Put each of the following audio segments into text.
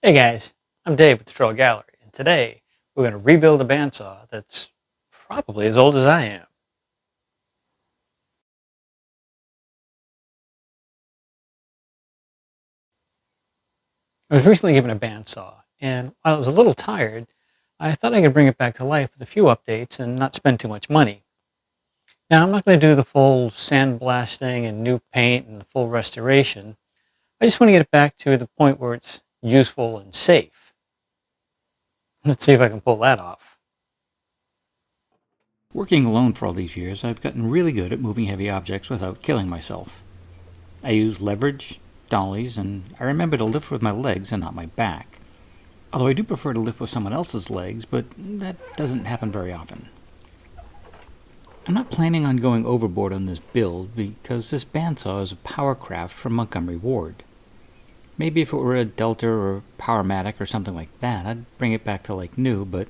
Hey guys, I'm Dave with the Trull Gallery, and today we're going to rebuild a bandsaw that's probably as old as I am. I was recently given a bandsaw, and while I was a little tired, I thought I could bring it back to life with a few updates and not spend too much money. Now, I'm not going to do the full sandblasting and new paint and the full restoration. I just want to get it back to the point where it's useful and safe. Let's see if I can pull that off. Working alone for all these years, I've gotten really good at moving heavy objects without killing myself. I use leverage, dollies, and I remember to lift with my legs and not my back. Although I do prefer to lift with someone else's legs, but that doesn't happen very often. I'm not planning on going overboard on this build because this bandsaw is a powercraft from Montgomery Ward. Maybe if it were a Delta or Powermatic or something like that, I'd bring it back to like new, but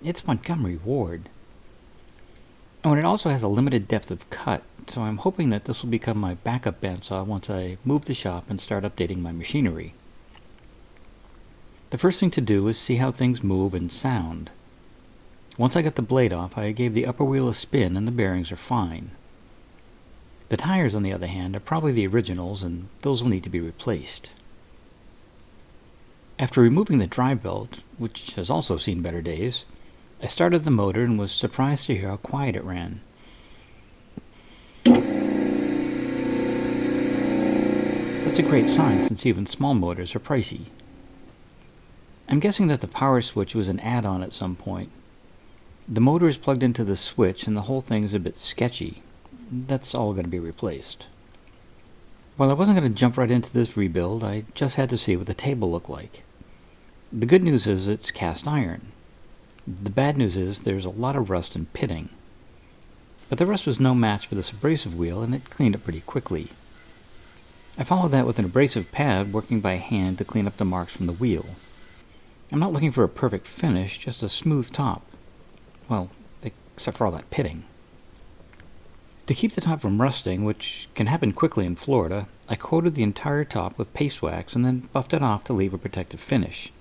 it's Montgomery Ward. Oh, and it also has a limited depth of cut, so I'm hoping that this will become my backup bandsaw once I move the shop and start updating my machinery. The first thing to do is see how things move and sound. Once I got the blade off, I gave the upper wheel a spin and the bearings are fine. The tires, on the other hand, are probably the originals and those will need to be replaced. After removing the drive belt, which has also seen better days, I started the motor and was surprised to hear how quiet it ran. That's a great sign since even small motors are pricey. I'm guessing that the power switch was an add-on at some point. The motor is plugged into the switch and the whole thing is a bit sketchy. That's all going to be replaced. While I wasn't going to jump right into this rebuild, I just had to see what the table looked like. The good news is it's cast iron. The bad news is there's a lot of rust and pitting. But the rust was no match for this abrasive wheel and it cleaned up pretty quickly. I followed that with an abrasive pad working by hand to clean up the marks from the wheel. I'm not looking for a perfect finish, just a smooth top. Well, except for all that pitting. To keep the top from rusting, which can happen quickly in Florida, I coated the entire top with paste wax and then buffed it off to leave a protective finish.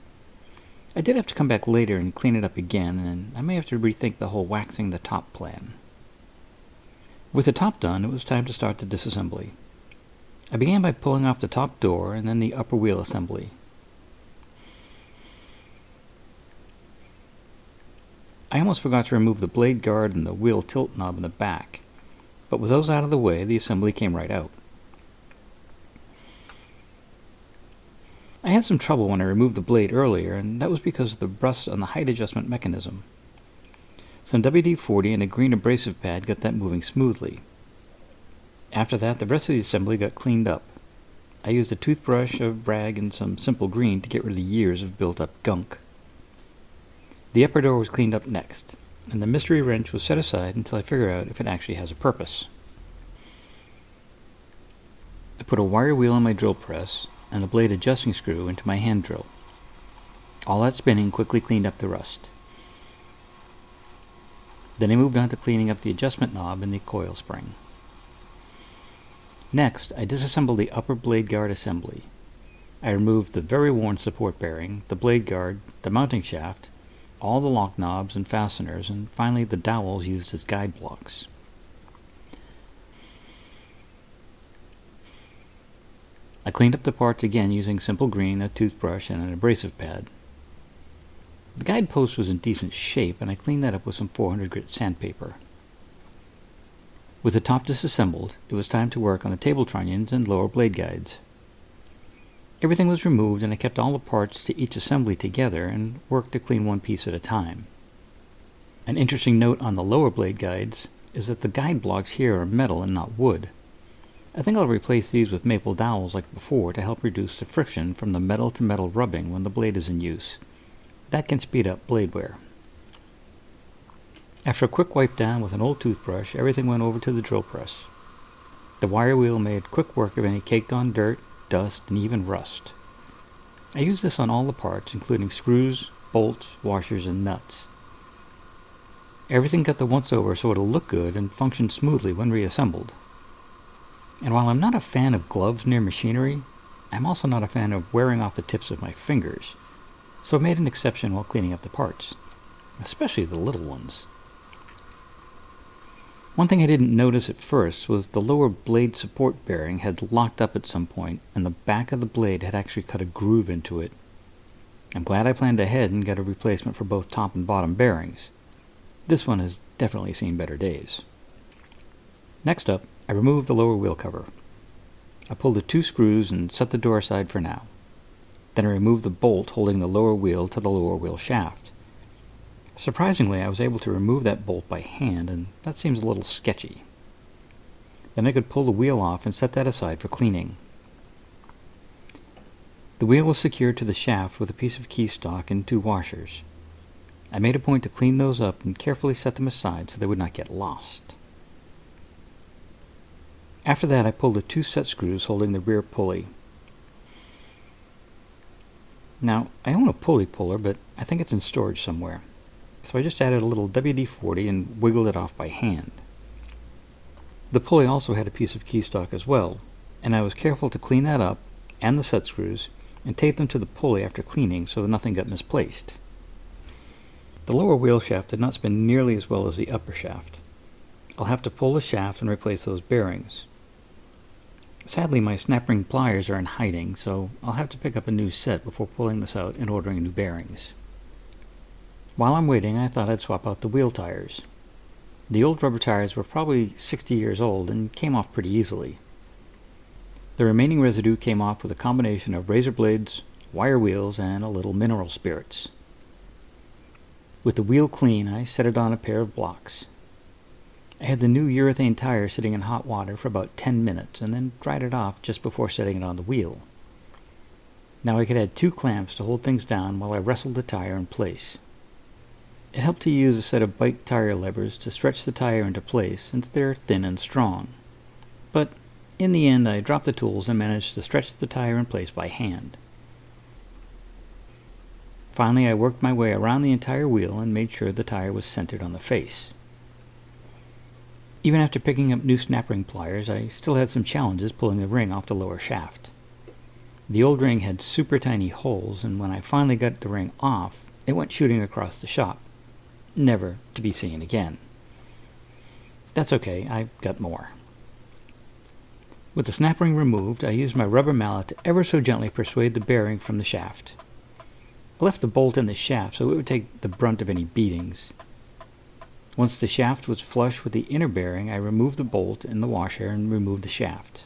I did have to come back later and clean it up again, and I may have to rethink the whole waxing the top plan. With the top done, it was time to start the disassembly. I began by pulling off the top door and then the upper wheel assembly. I almost forgot to remove the blade guard and the wheel tilt knob in the back, but with those out of the way, the assembly came right out. I had some trouble when I removed the blade earlier, and that was because of the rust on the height adjustment mechanism. Some WD-40 and a green abrasive pad got that moving smoothly. After that, the rest of the assembly got cleaned up. I used a toothbrush, a rag, and some simple green to get rid of the years of built-up gunk. The upper door was cleaned up next, and the mystery wrench was set aside until I figured out if it actually has a purpose. I put a wire wheel on my drill press and the blade adjusting screw into my hand drill. All that spinning quickly cleaned up the rust. Then I moved on to cleaning up the adjustment knob and the coil spring. Next, I disassembled the upper blade guard assembly. I removed the very worn support bearing, the blade guard, the mounting shaft, all the lock knobs and fasteners, and finally the dowels used as guide blocks. I cleaned up the parts again using simple green, a toothbrush, and an abrasive pad. The guide post was in decent shape, and I cleaned that up with some 400 grit sandpaper. With the top disassembled, it was time to work on the table trunnions and lower blade guides. Everything was removed and I kept all the parts to each assembly together and worked to clean one piece at a time. An interesting note on the lower blade guides is that the guide blocks here are metal and not wood. I think I'll replace these with maple dowels like before to help reduce the friction from the metal to metal rubbing when the blade is in use. That can speed up blade wear. After a quick wipe down with an old toothbrush, everything went over to the drill press. The wire wheel made quick work of any caked on dirt, dust, and even rust. I used this on all the parts, including screws, bolts, washers, and nuts. Everything got the once over so it'll look good and function smoothly when reassembled. And while I'm not a fan of gloves near machinery, I'm also not a fan of wearing off the tips of my fingers, so I made an exception while cleaning up the parts, especially the little ones. One thing I didn't notice at first was the lower blade support bearing had locked up at some point, and the back of the blade had actually cut a groove into it. I'm glad I planned ahead and got a replacement for both top and bottom bearings. This one has definitely seen better days. Next up, I removed the lower wheel cover. I pulled the 2 screws and set the door aside for now. Then I removed the bolt holding the lower wheel to the lower wheel shaft. Surprisingly, I was able to remove that bolt by hand, and that seems a little sketchy. Then I could pull the wheel off and set that aside for cleaning. The wheel was secured to the shaft with a piece of key stock and 2 washers. I made a point to clean those up and carefully set them aside so they would not get lost. After that, I pulled the 2 set screws holding the rear pulley. Now, I own a pulley puller, but I think it's in storage somewhere. So I just added a little WD-40 and wiggled it off by hand. The pulley also had a piece of key stock as well, and I was careful to clean that up, and the set screws, and tape them to the pulley after cleaning so that nothing got misplaced. The lower wheel shaft did not spin nearly as well as the upper shaft. I'll have to pull the shaft and replace those bearings. Sadly, my snap ring pliers are in hiding, so I'll have to pick up a new set before pulling this out and ordering new bearings. While I'm waiting, I thought I'd swap out the wheel tires. The old rubber tires were probably 60 years old and came off pretty easily. The remaining residue came off with a combination of razor blades, wire wheels, and a little mineral spirits. With the wheel clean, I set it on a pair of blocks. I had the new urethane tire sitting in hot water for about 10 minutes and then dried it off just before setting it on the wheel. Now I could add 2 clamps to hold things down while I wrestled the tire in place. It helped to use a set of bike tire levers to stretch the tire into place since they're thin and strong. But in the end, I dropped the tools and managed to stretch the tire in place by hand. Finally, I worked my way around the entire wheel and made sure the tire was centered on the face. Even after picking up new snap ring pliers, I still had some challenges pulling the ring off the lower shaft. The old ring had super tiny holes, and when I finally got the ring off, it went shooting across the shop, never to be seen again. That's okay, I've got more. With the snap ring removed, I used my rubber mallet to ever so gently persuade the bearing from the shaft. I left the bolt in the shaft so it would take the brunt of any beatings. Once the shaft was flush with the inner bearing, I removed the bolt and the washer and removed the shaft.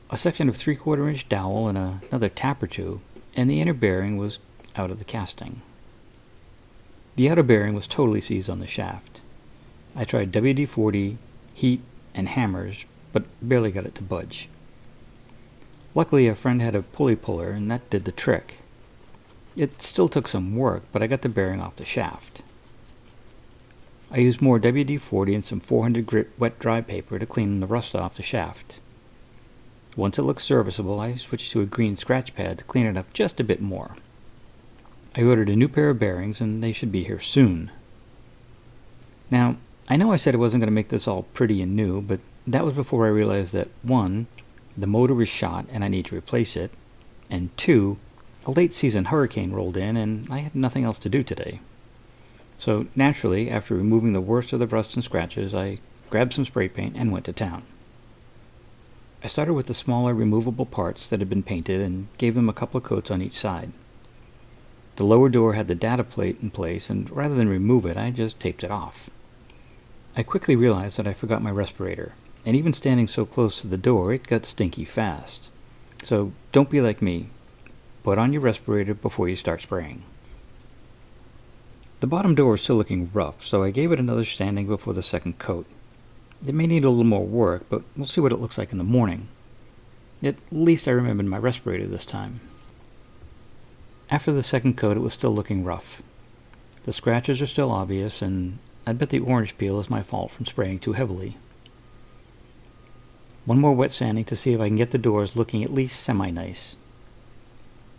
A section of 3/4 inch dowel and another tap or 2, and the inner bearing was out of the casting. The outer bearing was totally seized on the shaft. I tried WD-40, heat, and hammers, but barely got it to budge. Luckily, a friend had a pulley puller, and that did the trick. It still took some work, but I got the bearing off the shaft. I used more WD-40 and some 400 grit wet dry paper to clean the rust off the shaft. Once it looked serviceable, I switched to a green scratch pad to clean it up just a bit more. I ordered a new pair of bearings, and they should be here soon. Now, I know I said I wasn't going to make this all pretty and new, but that was before I realized that 1, the motor was shot and I need to replace it, and 2, a late season hurricane rolled in and I had nothing else to do today. So naturally, after removing the worst of the rust and scratches, I grabbed some spray paint and went to town. I started with the smaller removable parts that had been painted and gave them a couple of coats on each side. The lower door had the data plate in place, and rather than remove it, I just taped it off. I quickly realized that I forgot my respirator, and even standing so close to the door, it got stinky fast. So don't be like me. Put on your respirator before you start spraying. The bottom door is still looking rough, so I gave it another sanding before the second coat. It may need a little more work, but we'll see what it looks like in the morning. At least I remembered my respirator this time. After the second coat, it was still looking rough. The scratches are still obvious, and I bet the orange peel is my fault from spraying too heavily. One more wet sanding to see if I can get the doors looking at least semi-nice.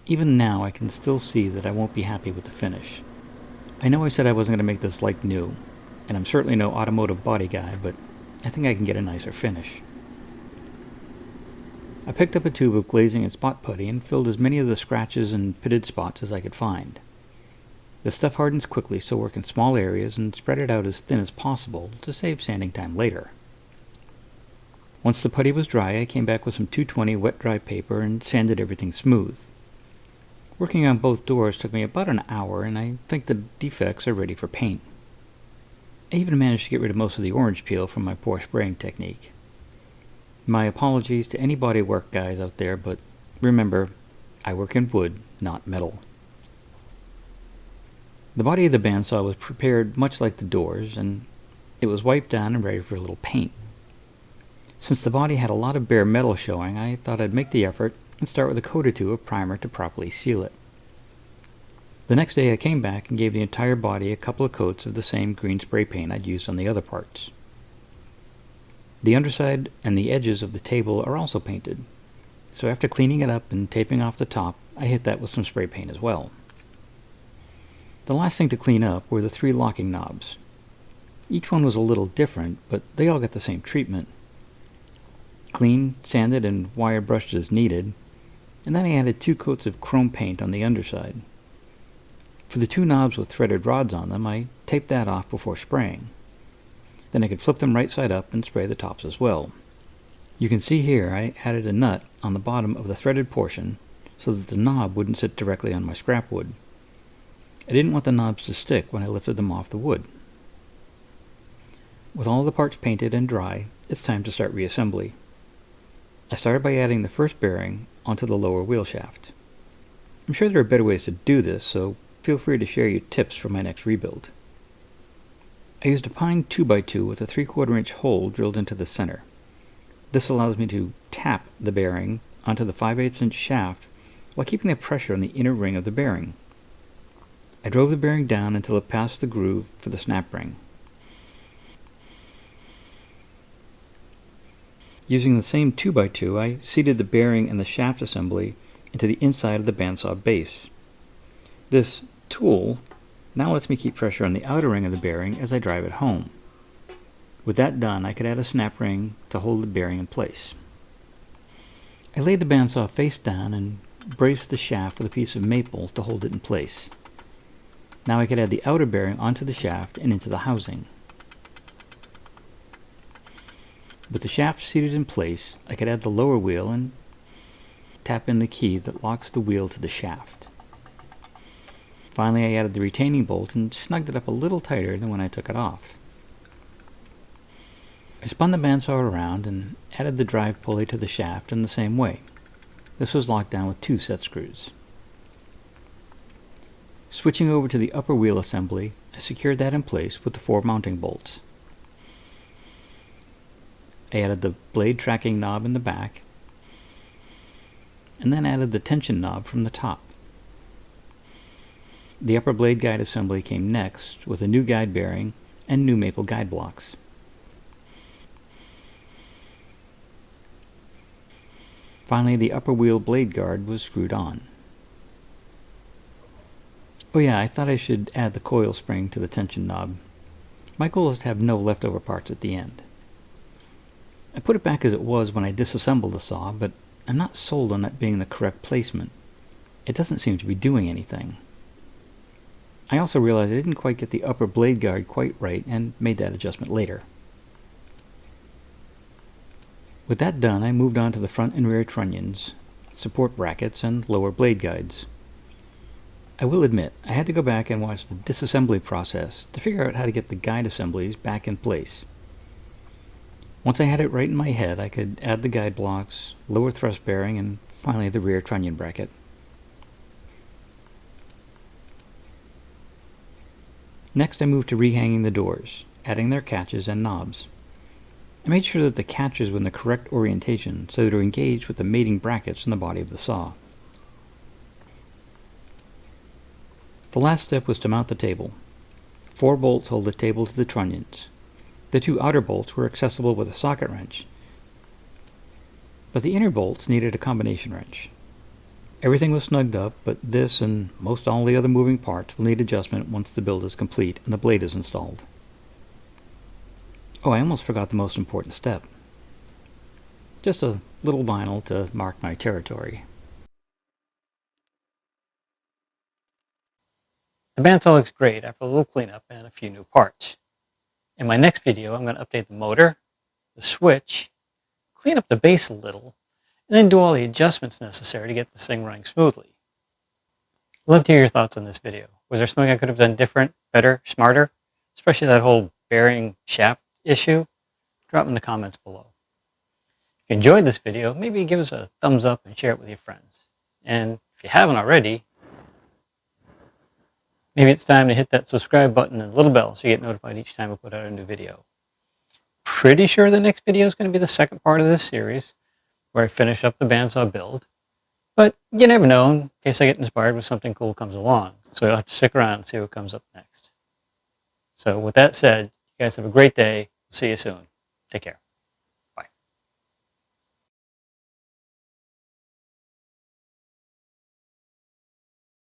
Even now, I can still see that I won't be happy with the finish. I know I said I wasn't going to make this like new, and I'm certainly no automotive body guy, but I think I can get a nicer finish. I picked up a tube of glazing and spot putty and filled as many of the scratches and pitted spots as I could find. The stuff hardens quickly, so work in small areas and spread it out as thin as possible to save sanding time later. Once the putty was dry, I came back with some 220 wet-dry paper and sanded everything smooth. Working on both doors took me about an hour, and I think the defects are ready for paint. I even managed to get rid of most of the orange peel from my poor spraying technique. My apologies to any bodywork guys out there, but remember, I work in wood, not metal. The body of the bandsaw was prepared much like the doors, and it was wiped down and ready for a little paint. Since the body had a lot of bare metal showing, I thought I'd make the effort and start with a coat or two of primer to properly seal it. The next day I came back and gave the entire body a couple of coats of the same green spray paint I'd used on the other parts. The underside and the edges of the table are also painted, so after cleaning it up and taping off the top, I hit that with some spray paint as well. The last thing to clean up were the 3 locking knobs. Each one was a little different, but they all got the same treatment. Cleaned, sanded, and wire brushed as needed, and then I added 2 coats of chrome paint on the underside. For the 2 knobs with threaded rods on them, I taped that off before spraying. Then I could flip them right side up and spray the tops as well. You can see here I added a nut on the bottom of the threaded portion so that the knob wouldn't sit directly on my scrap wood. I didn't want the knobs to stick when I lifted them off the wood. With all the parts painted and dry, it's time to start reassembly. I started by adding the first bearing onto the lower wheel shaft. I'm sure there are better ways to do this, so feel free to share your tips for my next rebuild. I used a pine 2x2 with a 3/4 inch hole drilled into the center. This allows me to tap the bearing onto the 5/8 inch shaft while keeping the pressure on the inner ring of the bearing. I drove the bearing down until it passed the groove for the snap ring. Using the same 2x2, I seated the bearing and the shaft assembly into the inside of the bandsaw base. This tool now lets me keep pressure on the outer ring of the bearing as I drive it home. With that done, I could add a snap ring to hold the bearing in place. I laid the bandsaw face down and braced the shaft with a piece of maple to hold it in place. Now I could add the outer bearing onto the shaft and into the housing. With the shaft seated in place, I could add the lower wheel and tap in the key that locks the wheel to the shaft. Finally, I added the retaining bolt and snugged it up a little tighter than when I took it off. I spun the bandsaw around and added the drive pulley to the shaft in the same way. This was locked down with 2 set screws. Switching over to the upper wheel assembly, I secured that in place with the 4 mounting bolts. I added the blade tracking knob in the back, and then added the tension knob from the top. The upper blade guide assembly came next with a new guide bearing and new maple guide blocks. Finally, the upper wheel blade guard was screwed on. Oh yeah, I thought I should add the coil spring to the tension knob. My goal is to have no leftover parts at the end. I put it back as it was when I disassembled the saw, but I'm not sold on that being the correct placement. It doesn't seem to be doing anything. I also realized I didn't quite get the upper blade guard quite right and made that adjustment later. With that done, I moved on to the front and rear trunnions, support brackets, and lower blade guides. I will admit, I had to go back and watch the disassembly process to figure out how to get the guide assemblies back in place. Once I had it right in my head, I could add the guide blocks, lower thrust bearing, and finally the rear trunnion bracket. Next, I moved to rehanging the doors, adding their catches and knobs. I made sure that the catches were in the correct orientation so they were engaged with the mating brackets in the body of the saw. The last step was to mount the table. 4 bolts hold the table to the trunnions. The 2 outer bolts were accessible with a socket wrench, but the inner bolts needed a combination wrench. Everything was snugged up, but this and most all the other moving parts will need adjustment once the build is complete and the blade is installed. Oh, I almost forgot the most important step. Just a little vinyl to mark my territory. The bandsaw looks great after a little cleanup and a few new parts. In my next video, I'm going to update the motor, the switch, clean up the base a little, and then do all the adjustments necessary to get this thing running smoothly. I'd love to hear your thoughts on this video. Was there something I could have done different, better, smarter? Especially that whole bearing shaft issue? Drop in the comments below. If you enjoyed this video, maybe give us a thumbs up and share it with your friends. And if you haven't already, maybe it's time to hit that subscribe button and the little bell so you get notified each time I put out a new video. Pretty sure the next video is going to be the second part of this series, where I finish up the bandsaw build. But you never know, in case I get inspired when something cool comes along. So you'll have to stick around and see what comes up next. So with that said, you guys have a great day. See you soon. Take care.